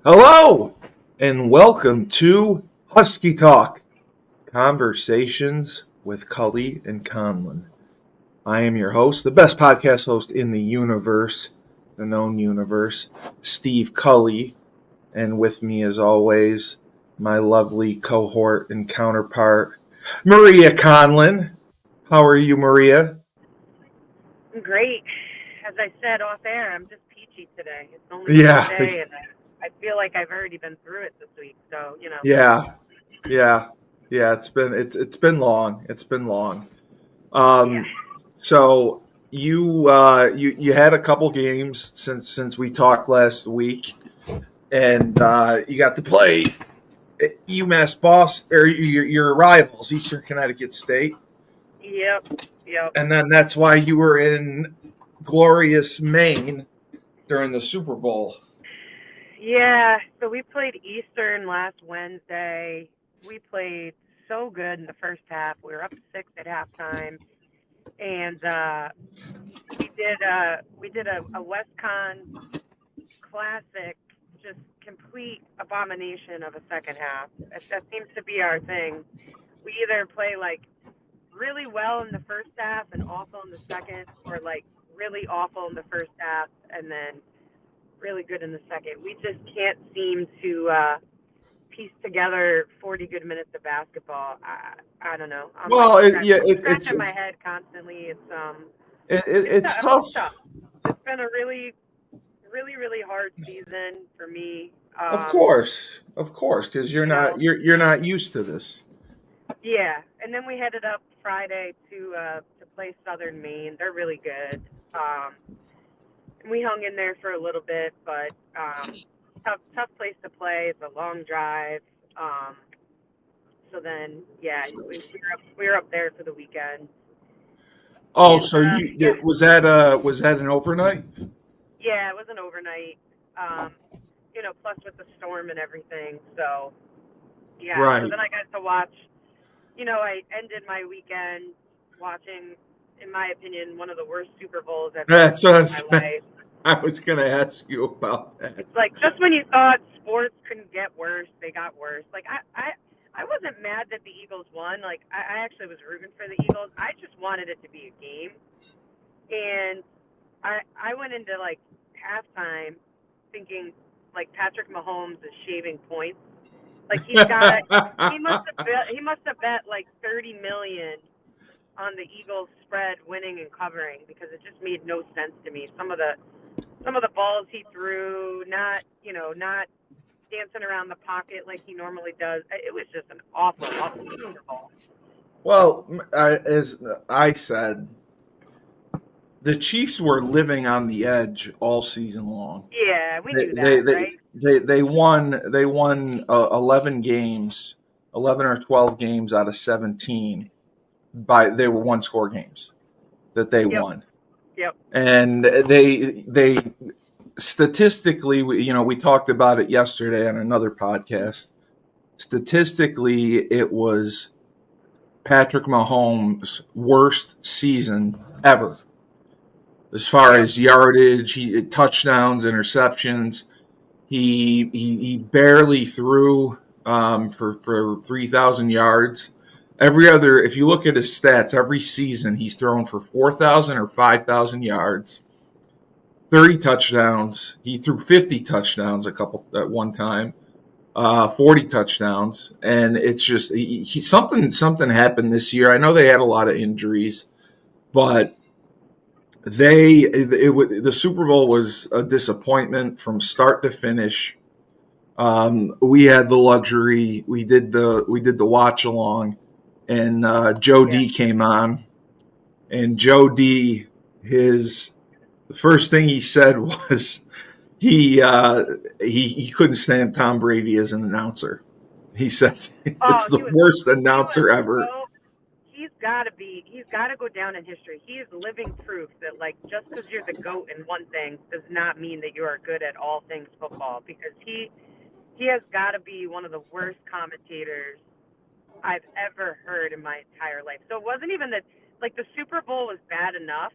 Hello, and welcome to Husky Talk, Conversations with Cully and Conlon. I am your host, the best podcast host in the universe, the known universe, Steve Cully, and with me as always, my lovely cohort and counterpart, Maria Conlon. How are you, Maria? Great. As I said off air, I'm just peachy today. It's only Yeah, Monday, and I feel like I've already been through it this week. So yeah, yeah, yeah. It's been long. It's been long. yeah, Um, so you had a couple games since we talked last week, and you got to play UMass Boston or your rivals, Eastern Connecticut State, yep, yep, and then that's why you were in glorious Maine during the Super Bowl. yeah. So we played Eastern last Wednesday. We played so good in the first half. We were up 6 at halftime, and we did a WestCon classic, just complete abomination of a second half. That seems to be our thing. We either play like really well in the first half and awful in the second, or like really awful in the first half and then really good in the second. We just can't seem to piece together 40 good minutes of basketball. I don't know. I'm Well, scratching my head constantly. it's It's tough. tough. It's been a really, really, really hard season for me. Of course, because you're You know, not you're not used to this. Yeah, and then we headed up Friday to play Southern Maine. They're really good. Um, and we hung in there for a little bit, but tough place to play. It's a long drive. Um, so then, yeah, we were up there for the weekend, Oh, and so yeah, was that an overnight? yeah, it was an overnight. Um, plus with the storm and everything. So yeah, so Right. then I got to watch. I ended my weekend watching, in my opinion, one of the worst Super Bowls I've ever That's seen what in my life. I was going to ask you about that. It's like just when you thought sports couldn't get worse, they got worse. Like I wasn't mad that the Eagles won. Like I actually was rooting for the Eagles. I just wanted it to be a game. And I went into like halftime thinking like Patrick Mahomes is shaving points. Like he must have bet like 30 million on the Eagles spread winning and covering, because it just made no sense to me. Some of the balls he threw, not dancing around the pocket like he normally does. It was just an awful, awful Super Bowl. Well, as I said, the Chiefs were living on the edge all season long. Yeah, we They knew they that, they right? they won 11 games, 11 or 12 games out of 17 by they were one score games that they Yep, won. yep. And they statistically, we talked about it yesterday on another podcast. Statistically, it was Patrick Mahomes' worst season ever as far Yep. as yardage, touchdowns, interceptions. He barely threw for 3,000 yards. Every other, if you look at his stats, every season he's thrown for 4,000 or 5,000 yards, 30 touchdowns. He threw 50 touchdowns at one time, 40 touchdowns, and it's just something happened this year. I know they had a lot of injuries, but the Super Bowl was a disappointment from start to finish. We had the luxury. We did the watch along, and Joe Yeah. D came on, and Joe D, his the first thing he said was he uh, he couldn't stand Tom Brady as an announcer. He said Oh, it's the worst he was announcer ever. so he's got to go down in history. He is living proof that, like, just because you're the GOAT in one thing does not mean that you are good at all things football, because he has got to be one of the worst commentators I've ever heard in my entire life. So it wasn't even that, like, the Super Bowl was bad enough,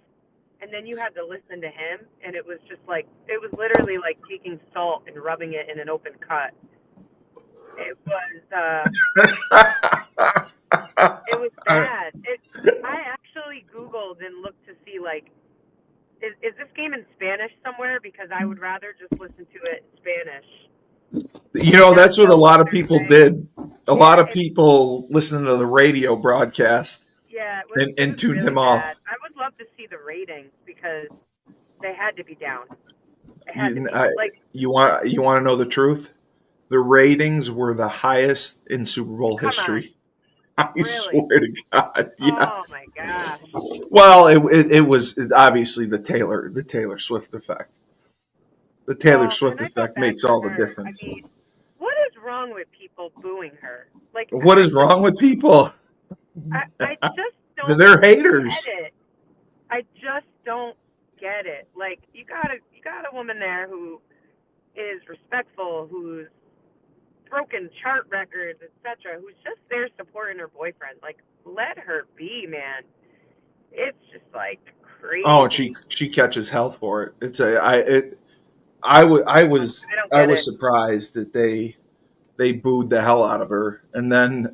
and then you had to listen to him, and it was just like it was literally like taking salt and rubbing it in an open cut. It was it was bad. I actually Googled and looked to see like is this game in Spanish somewhere, because I would rather just listen to it in Spanish. That's what a lot of people did. A lot of Yeah, people listened to the radio broadcast yeah, it and was tuned really him off. bad. I would love to see the ratings because they had to be down. They had to You, be I, like, you want to know the truth? The ratings were the highest in Super Bowl come on, history. I really? swear to God, Oh yes. my gosh. Well, it was obviously the Taylor Swift effect. The Taylor Oh, Swift and I felt effect bad makes for all the her. I difference. mean, what is wrong with people booing her? Like, What is wrong with people? I just don't They're get haters. it. I just don't get it. Like, you got a woman there who is respectful, who's broken chart records, etc., who's just there supporting her boyfriend. Like, let her be, man. It's just like Oh, and crazy. she catches hell for it. I I don't get was it. surprised that they booed the hell out of her, and then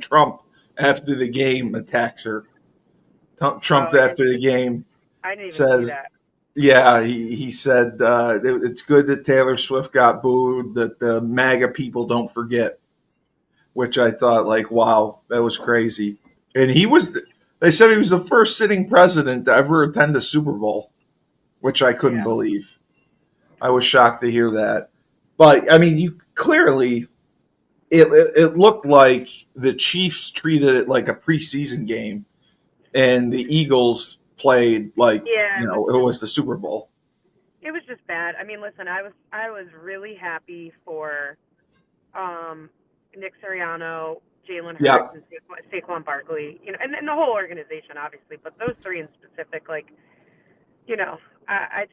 Trump after the game attacks her. Oh, Trump after the game I didn't even see says, that. "Yeah," he said it's good that Taylor Swift got booed, that the MAGA people don't forget. Which I thought, like, wow, that was crazy. And they said he was the first sitting president to ever attend a Super Bowl, which I couldn't Yeah. believe. I was shocked to hear that. But I mean, you clearly it looked like the Chiefs treated it like a preseason game, and the Eagles played like Yeah, it was the Super Bowl. it was just bad. I mean, listen, I was really happy for Nick Sirianno, Jalen Hurts, Yep. and Saquon Barkley, and the whole organization, obviously, but those three in specific, like, I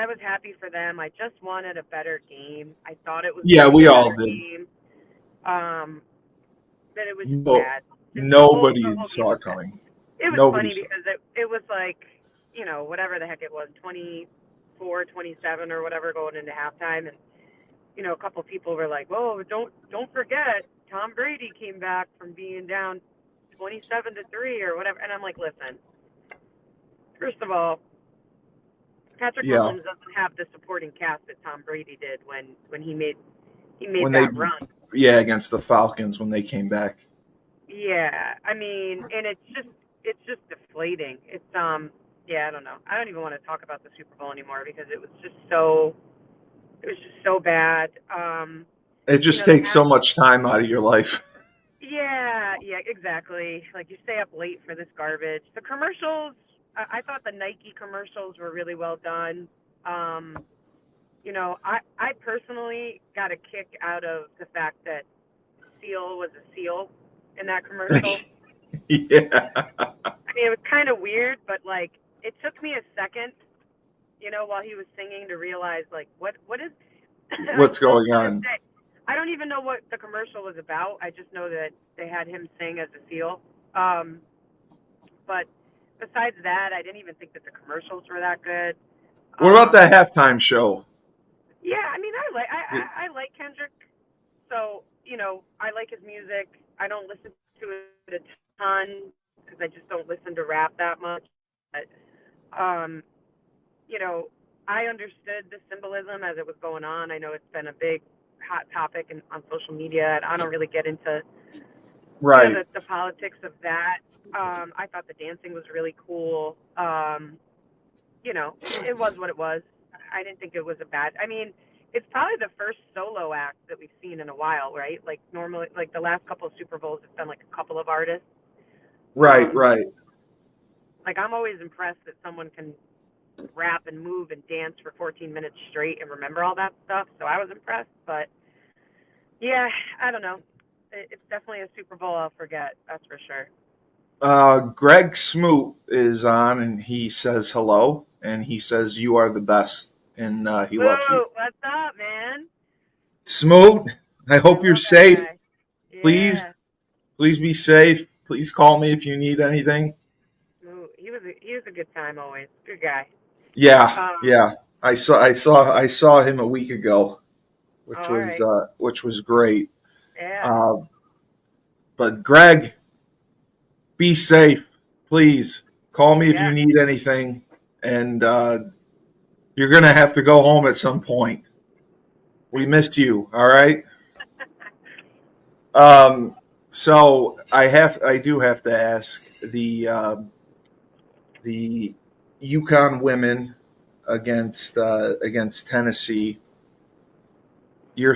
was happy for them. I just wanted a better game. I thought it was going Yeah, to be we a all better did. game. Um, but it was just No, bad. The nobody whole game saw was it bad. coming. It was Nobody funny saw. because it was like, whatever the heck it was, 24-27 or whatever going into halftime, and a couple people were like, "Whoa, don't forget, Tom Brady came back from being down 27-3 or whatever." And I'm like, "Listen, first of all, Patrick Yeah, Mahomes doesn't have the supporting cast that Tom Brady did when he made when they that run." against the Falcons when they came back. Yeah, I mean, and it's just deflating. It's yeah, I don't know. I don't even want to talk about the Super Bowl anymore because it was just so bad. It just The takes so much time out of your life. Yeah, exactly. Like, you stay up late for this garbage. The commercials, I thought the Nike commercials were really well done. I personally got a kick out of the fact that Seal was a seal in that commercial. Yeah. I mean, it was kind of weird, but like, it took me a second, while he was singing to realize like what is. I'm What's still going to this on? day, I don't even know what the commercial was about. I just know that they had him sing as a seal. But besides that, I didn't even think that the commercials were that good. What about that halftime show? Yeah, I mean, I like Kendrick, so I like his music. I don't listen to it a ton because I just don't listen to rap that much. But I understood the symbolism as it was going on. I know it's been a big hot topic on social media, and I don't really get into Right. the politics of that. I thought the dancing was really cool. It was what it was. I didn't think it was a bad. I mean, it's probably the first solo act that we've seen in a while, right? Like, normally, like the last couple of Super Bowls, it's been like a couple of artists. Right. Right. Like, I'm always impressed that someone can rap and move and dance for 14 minutes straight and remember all that stuff. So I was impressed. But yeah, I don't know. It's definitely a Super Bowl I'll forget. That's for sure. Greg Smoot is on, and he says hello, and he says you are the best, and he loves you. Whoa, what's up, man? Smoot, I I hope you're love that safe. guy. Please, Yeah. please be safe. Please call me if you need anything. Ooh, he was a good time always. Good guy. Yeah, Um, yeah. I saw him a week ago, all right. which was great. Yeah. Uh, but Greg, be safe, please. Call me if Yeah. you need anything, and you're gonna have to go home at some point. We missed you. All right. Um, so I do have to ask the UConn women against Tennessee. Yep. Your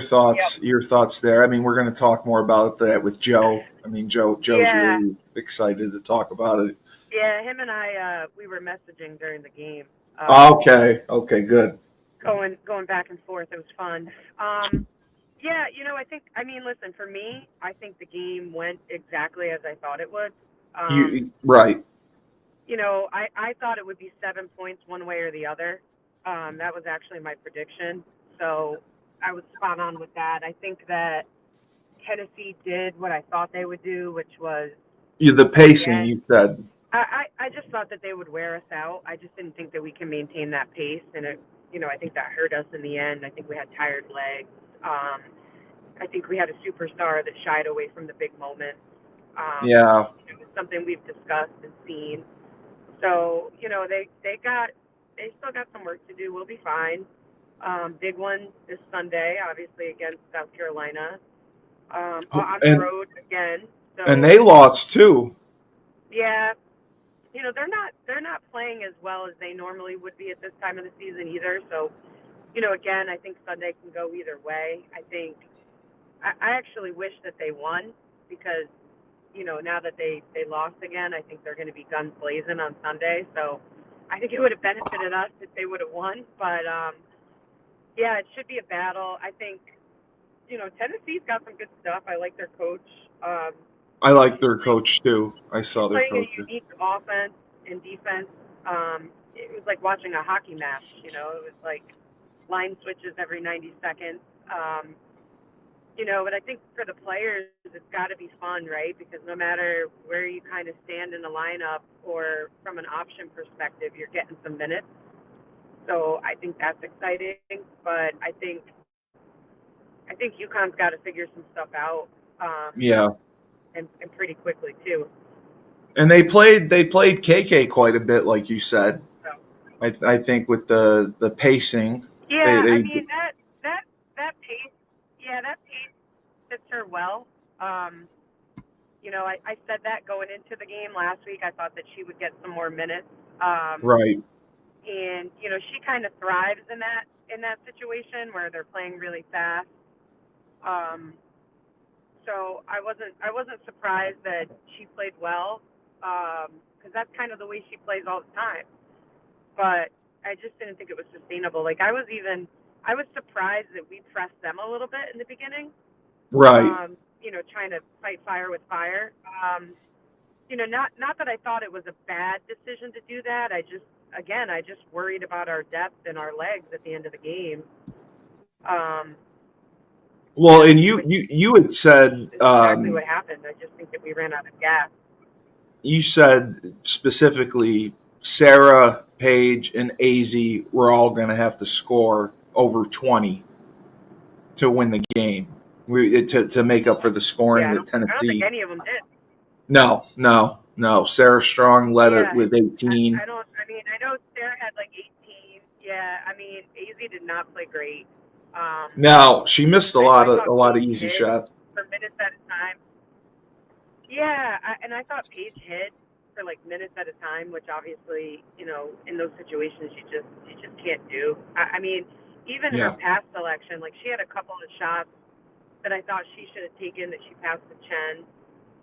thoughts there. I mean, we're going to talk more about that with Joe. I mean, Joe's Yeah. really excited to talk about it. Yeah. Him and I, we were messaging during the game. Okay, okay, good. Going back and forth. It was fun. Yeah, I mean, listen, for me, I think the game went exactly as I thought it would. You right? I thought it would be 7 points one way or the other. That was actually my prediction. So I was spot on with that. I think that Tennessee did what I thought they would do, which was, The pacing again, you said. I just thought that they would wear us out. I just didn't think that we can maintain that pace, and I think that hurt us in the end. I think we had tired legs. I think we had a superstar that shied away from the big moments. Which Yeah, is something we've discussed and seen. So they still got some work to do. We'll be fine. Big one this Sunday, obviously against South Carolina, on the and road again. and So they lost too. yeah, they're not playing as well as they normally would be at this time of the season either. So again, I think Sunday can go either way. I actually wish that they won because now that they lost again, I think they're going to be guns blazing on Sunday. So I think it would have benefited us if they would have won. But yeah, it should be a battle. I think Tennessee's got some good stuff. I like their coach. I like She's their playing coach too. I she's saw their playing a coach. unique offense and defense. It was like watching a hockey match. It was like line switches every 90 seconds. But I think for the players, it's got to be fun, right? Because no matter where you kind of stand in the lineup or from an option perspective, you're getting some minutes. So I think that's exciting. But I think UConn's got to figure some stuff out, Yeah, and pretty quickly too. and they played KK quite a bit, like you said. So I think with the pacing, yeah, I they mean that pace, yeah, that pace fits her well. I said that going into the game last week. I thought that she would get some more minutes. right. And she kind of thrives in that situation where they're playing really fast. Um, so I wasn't surprised that she played well, because that's kind of the way she plays all the time. But I just didn't think it was sustainable. Like I was surprised that we pressed them a little bit in the beginning. Right. Trying to fight fire with fire. Not that I thought it was a bad decision to do that. I just worried about our depth and our legs at the end of the game. Um, Well, and you which you you had said is exactly what happened. I just think that we ran out of gas. you said specifically Sarah, Paige, and Az were all going to have to score over 20 to win the game. To make up for the Yeah, scoring I that don't, I don't think Tennessee. any of them did. No. Sarah Strong led it Yeah, with 18. I don't. I mean, I know Sarah had like 18. Yeah, I mean, Az did not play great. Um, Now she missed a I lot of a thought lot of Paige easy hit shots. for minutes at a time. Yeah, and I thought Paige hit for like minutes at a time, which obviously, in those situations you just can't do. I mean, even her Yeah, pass selection, like she had a couple of shots that I thought she should have taken that she passed to Chen.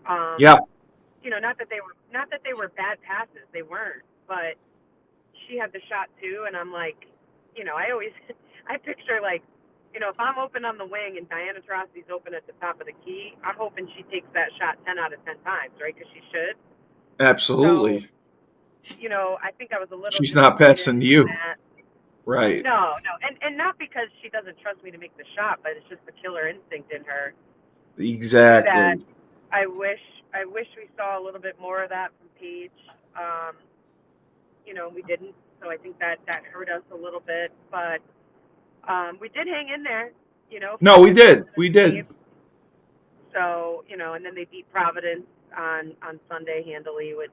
Um, yeah, not that they were bad passes, they weren't, but she had the shot too, and I'm like, I always I picture like, if I'm open on the wing and Diana Taurasi's open at the top of the key, I'm hoping she takes that shot 10 out of 10 times, right? Because she should. So, absolutely. I think I was a little She's not disappointed passing to in you, that. right? No, and not because she doesn't trust me to make the shot, but it's just the killer instinct in her that Exactly. I wish we saw a little bit more of that from Paige. Um, we didn't. So I think that hurt us a little bit, but we did hang in there, No, for we good most did. of We the game. did. So, and then they beat Providence on Sunday handily, which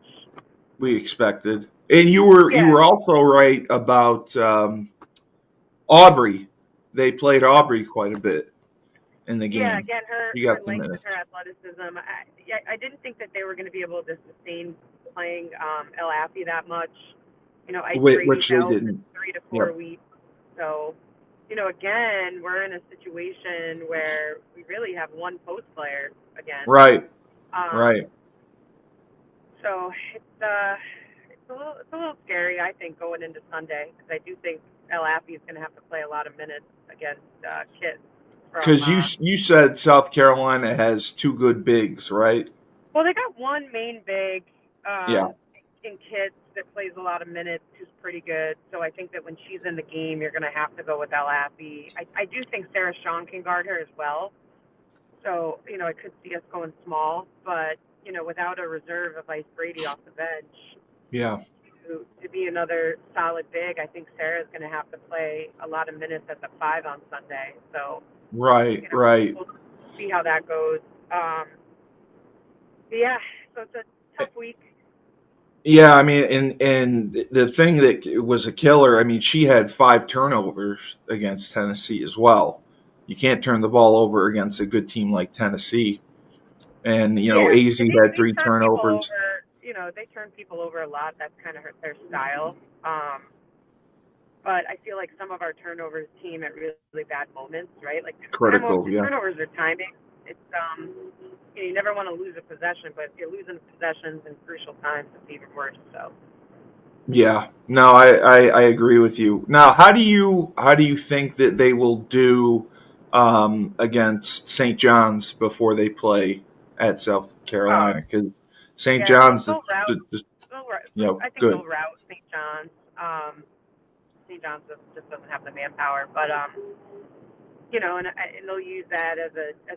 We expected. And you were also right about Aubrey. They played Aubrey quite a bit in the yeah, game. again, her You got the length and minutes. her athleticism. I didn't think that they were going to be able to sustain playing El Afi that much. Ike Brady's Which they out for didn't. 3 to 4 Yep. weeks. So, again, we're in a situation where we really have one post player again. Right. Um, Right. So it's a little scary, I think, going into Sunday, because I do think El Afi is going to have to play a lot of minutes against Kit. Because you said South Carolina has two good bigs, right? Well, they got one main big Yeah. in Kit that plays a lot of minutes, who's pretty good. So I think that when she's in the game, you're going to have to go with El Afi. I do think Sarah Shawn can guard her as well. So, I could see us going small, but, without a reserve of Ice Brady off the bench, Yeah. to be another solid big, I think Sarah's going to have to play a lot of minutes at the 5 on Sunday. So, Right. Right. we'll see how that goes. Yeah, so it's a tough week. Yeah, I mean, and the thing that was a killer, I mean, she had 5 turnovers against Tennessee as well. You can't turn the ball over against a good team like Tennessee. And, AZ And had they 3 turn people turnovers. over. They turn people over a lot. That's kind of their style. But I feel like some of our turnovers came at really bad moments, right? Like Critical, yeah. turnovers are timing. It's you never want to lose a possession, but if you're losing possessions in crucial times, it's even worse. So. Yeah, no, I agree with you. Now, how do you think that they will do against St. John's before they play at South Carolina? Because St. Yeah, John's, they'll route. I think good. they'll route St. John's. St. John's just doesn't have the manpower, but and they'll use that as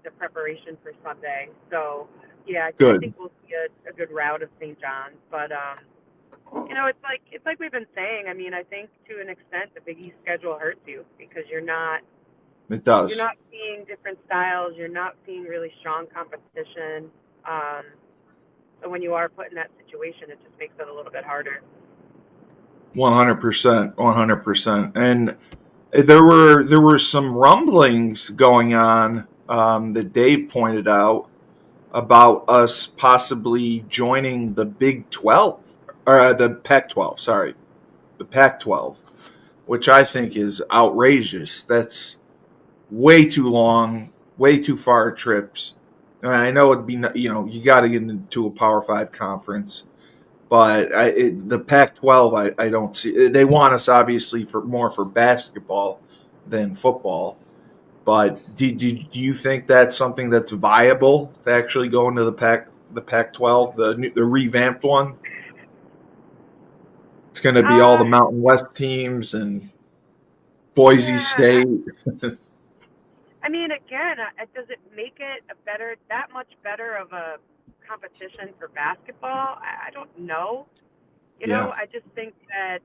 a preparation for Sunday. So yeah, I Good. think we'll see a good route of St. John's, but it's like we've been saying. I mean, I think to an extent the Big East schedule hurts you because It you're does. not seeing different styles. You're not seeing really strong competition. So when you are put in that situation, it just makes it a little bit harder. 100%, 100%. And there were some rumblings going on that Dave pointed out about us possibly joining the Big 12 or the Pac-12. Sorry, the Pac-12, which I think is outrageous. That's way too long, way too far trips. And I know it'd be you got to get into a Power 5 conference. But the Pac-12, I don't see. They want us obviously for more for basketball than football. But do you think that's something that's viable to actually go into the Pac-12, the revamped one? It's going to be all the Mountain West teams and Boise State. I mean, again, does it make it that much better of a competition for basketball? I don't know. I just think that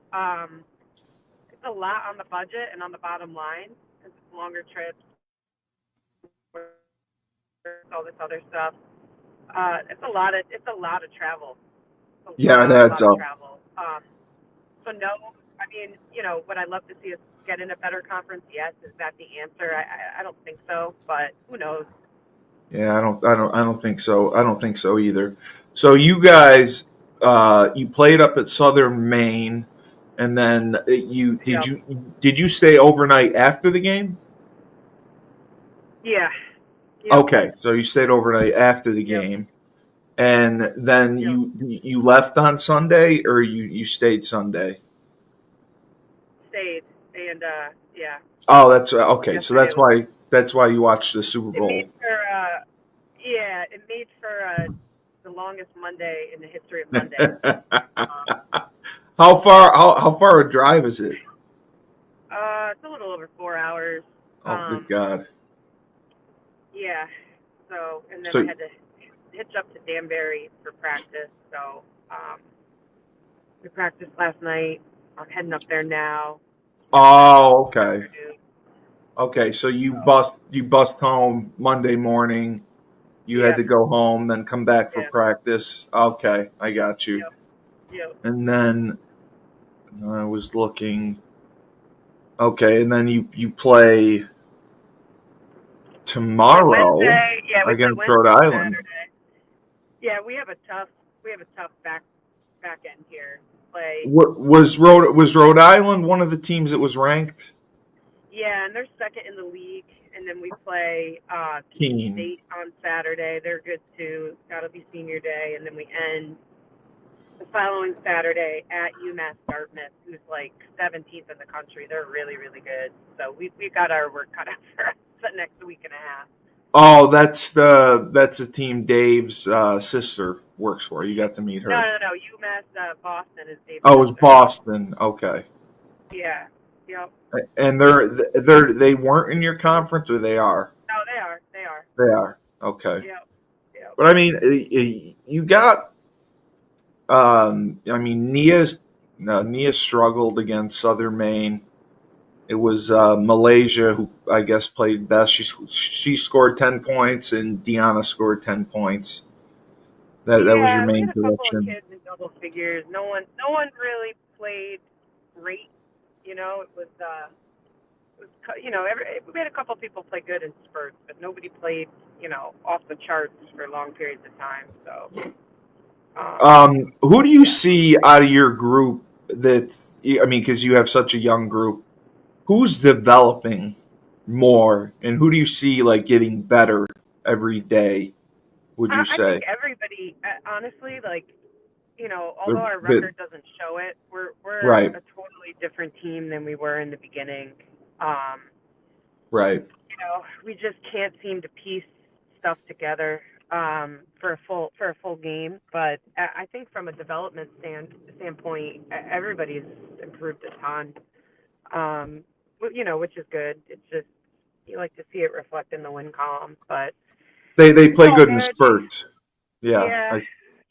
it's a lot on the budget and on the bottom line. It's longer trips, all this other stuff. It's a lot of travel. Yeah, that's a lot up. of travel. So no, I mean, would I love to see us get in a better conference? Yes. Is that the answer? I don't think so, but who knows? Yeah, I don't think so. I don't think so either. So you guys, you played up at Southern Maine, and then did you stay overnight after the game? Yeah. Yep. Okay, so you stayed overnight after the game, and then you left on Sunday, or you stayed Sunday? Stayed, and yeah. Oh, that's okay. So Yesterday that's why you watched the Super Bowl. It made for the longest Monday in the history of Monday. How far a drive is it? It's a little over 4 hours. Oh, good God. Yeah. So, and then I had to hitch up to Danbury for practice. So, We practiced last night. I'm heading up there now. Oh, okay. Afternoon. Okay, so you bust home Monday morning. You had Yeah, to go home, then come back for yeah, practice. Okay, I got you. yep, yep. And then I was looking. Okay, and then you play Play tomorrow Wednesday. Yeah, we play against Rhode Wednesday and Island. Saturday. Yeah, we have a tough back end here. Play. Was Rhode Island one of the teams that was ranked? Yeah, and they're second in the league. And then we play Keene Keen. State on Saturday. They're good too. That'll be senior day, and then we end the following Saturday at UMass Dartmouth, who's like 17th in the country. They're really, really good. So we got our work cut out for us the next week and a half. Oh, that's the team Dave's sister works for. You got to meet No, her. no, no. UMass Boston is Dave's Oh, it was sister. Boston. Okay. Yeah. Yep. And they weren't in your conference, or they are? No, they are. They are. They are. Okay. Yep. Yep. But I mean, you got. I mean, Nia struggled against Southern Maine. It was Malaysia who I guess played best. She scored 10 points, and Deanna scored 10 points. That was your Yeah, we main had a couple of direction. kids in double figures. No one really played great. It was we had a couple people play good in spurts, but nobody played off the charts for long periods of time. So Who do you see out of your group that I mean, because you have such a young group, who's developing more, and who do you see like getting better every day? Would you I think say everybody, honestly, like although the, our the record doesn't show it, we're right, a totally different team than we were in the beginning. Um, right? we just can't seem to piece stuff together for a full game. But I think from a development standpoint, everybody's improved a ton. Which is good. It's just you like to see it reflect in the win column, but They it's play all good in good. spurts. Yeah, Yeah. I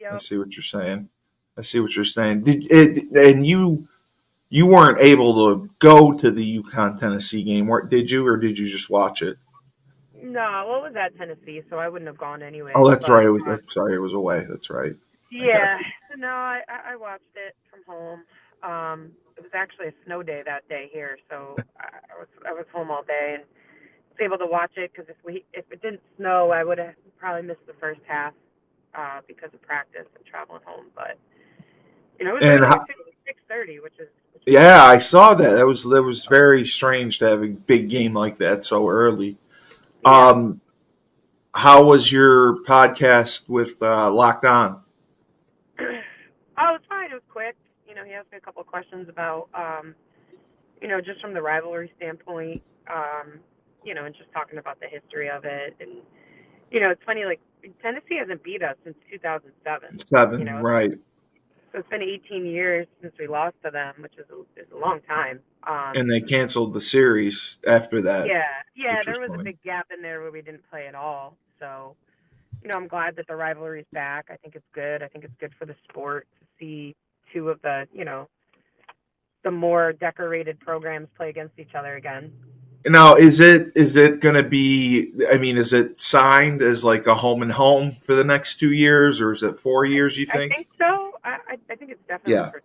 Yep. see what you're saying. I see what you're saying. And you weren't able to go to the UConn Tennessee game, did you, or did you just watch it? No, well, it was at Tennessee, so I wouldn't have gone Oh, anyways. that's But right. I'm sorry, it was away. That's right. I got yeah, you. no, I watched it from home. It was actually a snow day that day here, so I was home all day and was able to watch it because if it didn't snow, I would have probably missed the first half because of practice and traveling home. But it was And early too. It was 6:30, which is yeah, I saw that. That was very strange to have a big game like that so early. yeah. Um, how was your podcast with Locked On? Oh, it was fine. It was quick. He asked me a couple of questions about just from the rivalry standpoint, and just talking about the history of it. And, it's funny, like, Tennessee hasn't beat us since 2007, 7, right? so it's been 18 years since we lost to them, which is a long time. And they canceled the series after that, Yeah, yeah, which was there was a funny. big gap in there where we didn't play at all. So, I'm glad that the rivalry's back. I think it's good. I think it's good for the sport to see two of the more decorated programs play against each other again. Now, is it going to be? I mean, is it signed as like a home and home for the next 2 years, or is it 4 years? You I think? think so. I think it's definitely Yeah, for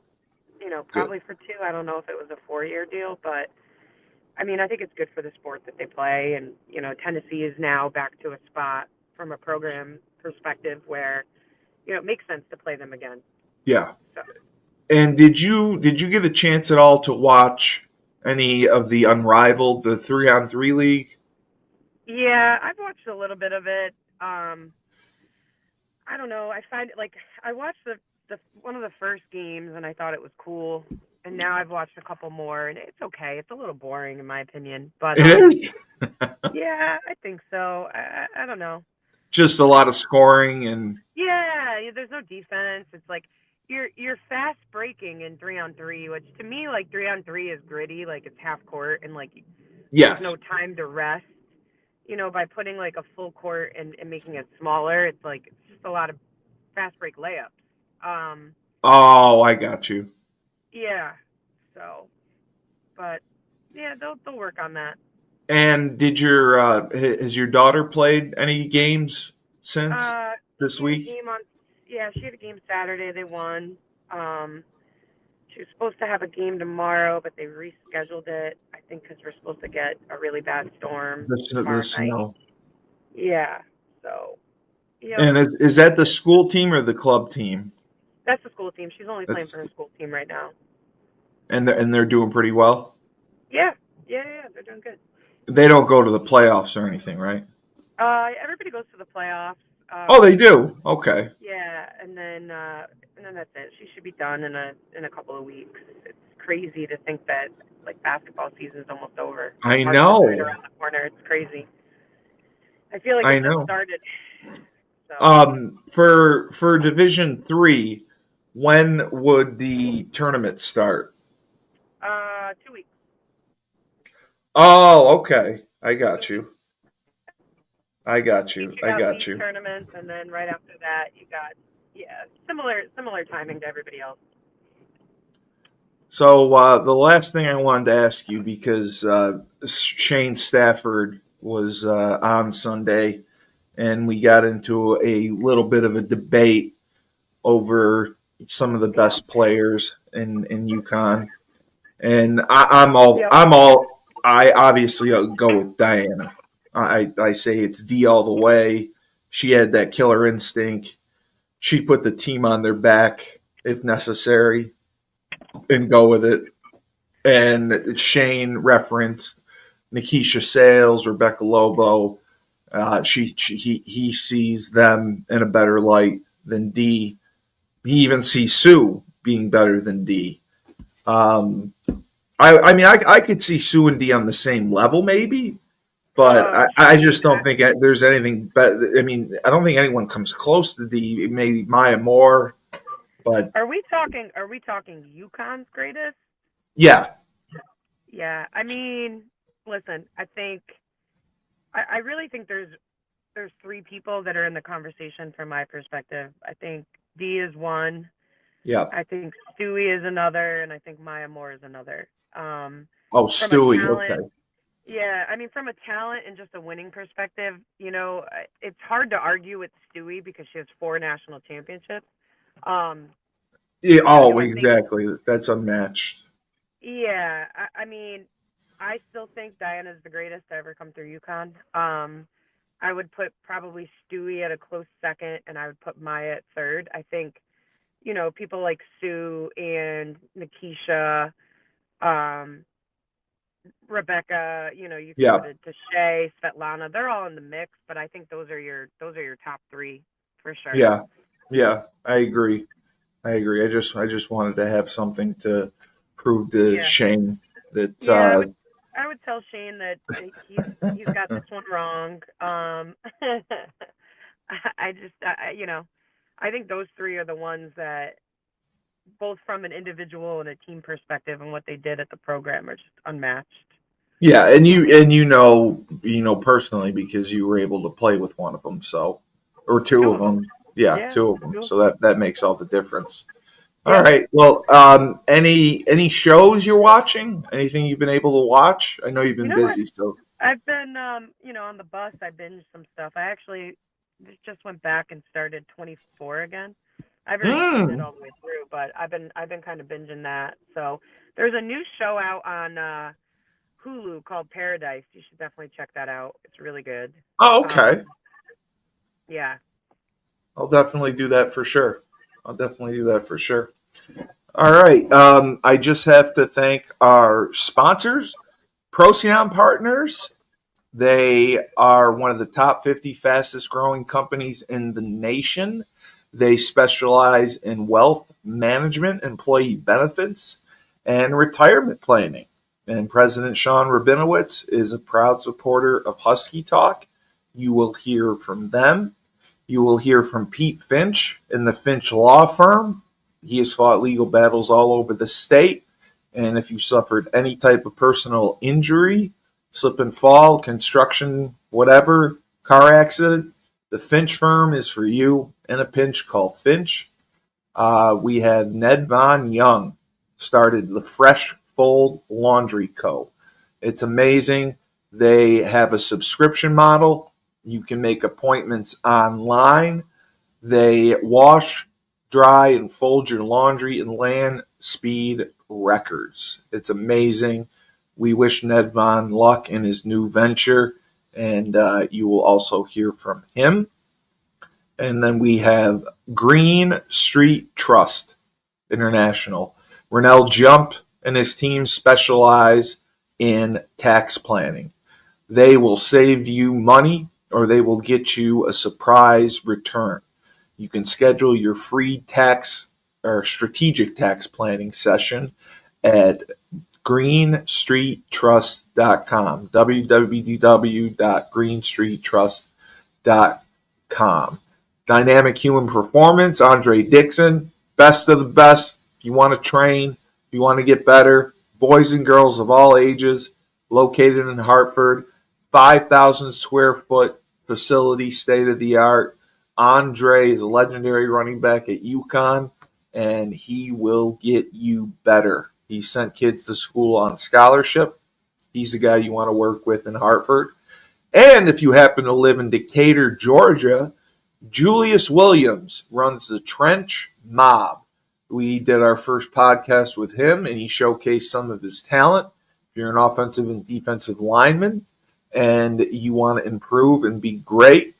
good. probably for two. I don't know if it was a 4-year deal, but I mean I think it's good for the sport that they play, and Tennessee is now back to a spot from a program perspective where it makes sense to play them again. Yeah. So And did you get a chance at all to watch any of the Unrivaled, the 3-on-3 league? yeah, I've watched a little bit of it. I don't know. I find it like I watched the one of the first games and I thought it was cool, and now I've watched a couple more and it's okay. It's a little boring in my opinion, but It is yeah, I think so. I don't know. just a I lot don't of know. scoring and Yeah, there's no defense. It's like you're fast breaking in 3-on-3, which to me like 3-on-3 is gritty, like it's half court and like there's yes. no time to rest. By putting like a full court and making it smaller, it's like it's just a lot of fast break layups. Oh, I got you. Yeah. So, but yeah, they'll work on that. And has your daughter played any games since this She had a week? game on. Yeah, she had a game Saturday. They won. Um, she was supposed to have a game tomorrow, but they rescheduled it. I think because we're supposed to get a really bad storm The tomorrow night. snow. Yeah. So, yep. And is that the school team or the club team? That's the school team. She's only playing That's for her school team right now. and they're doing pretty well. Yeah. Yeah. They're doing good. They don't go to the playoffs or anything, right? Everybody goes to the playoffs. Oh, they do. Okay. Yeah, and then that's it. She should be done in a couple of weeks. It's crazy to think that like basketball season's almost over. I March is right know. around the corner. It's crazy. I feel like I it just know. started. So For Division III, when would the tournament start? 2 weeks. Oh, okay. I got you. I got You you. I got got league you. tournaments, and then right after that, you got similar timing to everybody else. So the last thing I wanted to ask you, because Shane Stafford was on Sunday, and we got into a little bit of a debate over some of the Yeah. best players in UConn, and Yep. I obviously go with Diana. I say it's D all the way. She had that killer instinct. She put the team on their back if necessary and go with it. And Shane referenced Nikisha Sales, Rebecca Lobo. He sees them in a better light than D. He even sees Sue being better than D. Um, I mean, I could see Sue and D on the same level, maybe, but I just don't think there's anything better. I mean, I don't think anyone comes close to D. Maybe Maya Moore, but Are we talking? Are we talking UConn's greatest? yeah, Yeah. I mean, listen. I really think there's three people that are in the conversation from my perspective. I think D is one. yeah. I think Stewie is another, and I think Maya Moore is another. Oh, From a Stewie. talent, Okay. yeah, I mean, from a talent and just a winning perspective, it's hard to argue with Stewie because she has 4 national championships. Um, Yeah. Oh, do I think? exactly. That's unmatched. Yeah, I mean, I still think Diana's the greatest to ever come through UConn. I would put probably Stewie at a close second, and I would put Maya at third. I think, people like Sue and Nikisha, um, Rebecca, you can go Yeah. to Shay, Svetlana. They're all in the mix, but I think those are your top three for sure. Yeah. Yeah. I agree. I agree. I just wanted to have something to prove to Yeah, Shane that yeah. I would tell Shane that he's got this one wrong. I just I think those three are the ones that both from an individual and a team perspective and what they did at the program are just unmatched. yeah, and you know personally because you were able to play with one of them, so or two Two of of them. them. Yeah, Yeah. two of them. Two of So them. that makes all the difference. All Yep. right. Well, any shows you're watching? Anything you've been able to watch? I know you've You been know what? busy, so I've been, on the bus. I binged some stuff. I actually just went back and started 24 again. I haven't even seen it mm. all the way through, but I've been kind of binging that. So there's a new show out on Hulu called Paradise. You should definitely check that out. It's really good. Oh, Um, okay. yeah. I'll definitely do that for sure. I'll definitely do that for sure. All right. I just have to thank our sponsors, Procyon Partners. They are one of the top 50 fastest growing companies in the nation. They specialize in wealth management, employee benefits, and retirement planning. And President Sean Rabinowitz is a proud supporter of Husky Talk. You will hear from them. You will hear from Pete Finch in the Finch Law Firm. He has fought legal battles all over the state. And if you suffered any type of personal injury, slip and fall, construction, whatever, car accident, the Finch firm is for you. In a pinch, call Finch. We have Ned Von Young. started the Fresh Fold Laundry Co. It's amazing. They have a subscription model. You can make appointments online. They wash, dry, and fold your laundry in land speed records. It's amazing. We wish Ned Von luck in his new venture, and you will also hear from him. And then we have Green Street Trust International. Renell Jump and his team specialize in tax planning. They will save you money, or they will get you a surprise return. You can schedule your free tax or strategic tax planning session at greenstreettrust.com, www.greenstreettrust.com. Dynamic Human Performance, Andre Dixon, best of the best. If you want to train, if you want to get better, boys and girls of all ages, located in Hartford, 5,000 square foot facility, state of the art. Andre is a legendary running back at UConn, and he will get you better. He sent kids to school on scholarship. He's the guy you want to work with in Hartford. And if you happen to live in Decatur, Georgia, Julius Williams runs the Trench Mob. We did our first podcast with him, and he showcased some of his talent. If you're an offensive and defensive lineman and you want to improve and be great,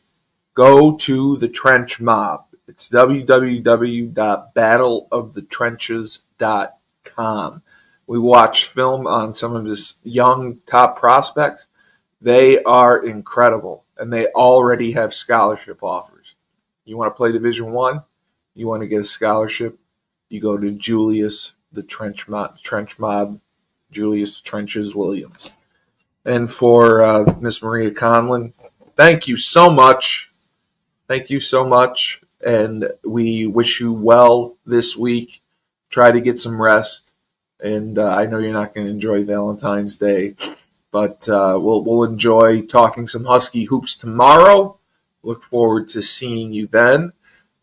go to the Trench Mob. It's www.battleofthetrenches.com. We watched film on some of his young top prospects. They are incredible, and they already have scholarship offers. You want to play Division I? You want to get a scholarship? You go to Julius, the Trench Mob, Julius Trenches Williams. And for Miss Maria Conlon, thank you so much. Thank you so much, and we wish you well this week. Try to get some rest, and I know you're not going to enjoy Valentine's Day, but we'll enjoy talking some Husky hoops tomorrow. Look forward to seeing you then.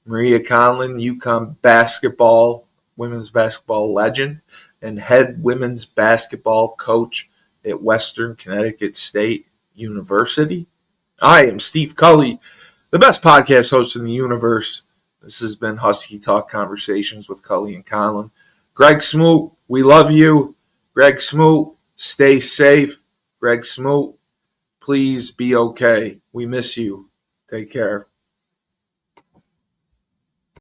Maria Conlon, UConn basketball, women's basketball legend, and head women's basketball coach at Western Connecticut State University. I am Steve Cully, the best podcast host in the universe. This has been Husky Talk Conversations with Cully and Conlon. Greg Smoot, we love you. Greg Smoot, stay safe. Greg Smoot, please be okay. We miss you. Take care.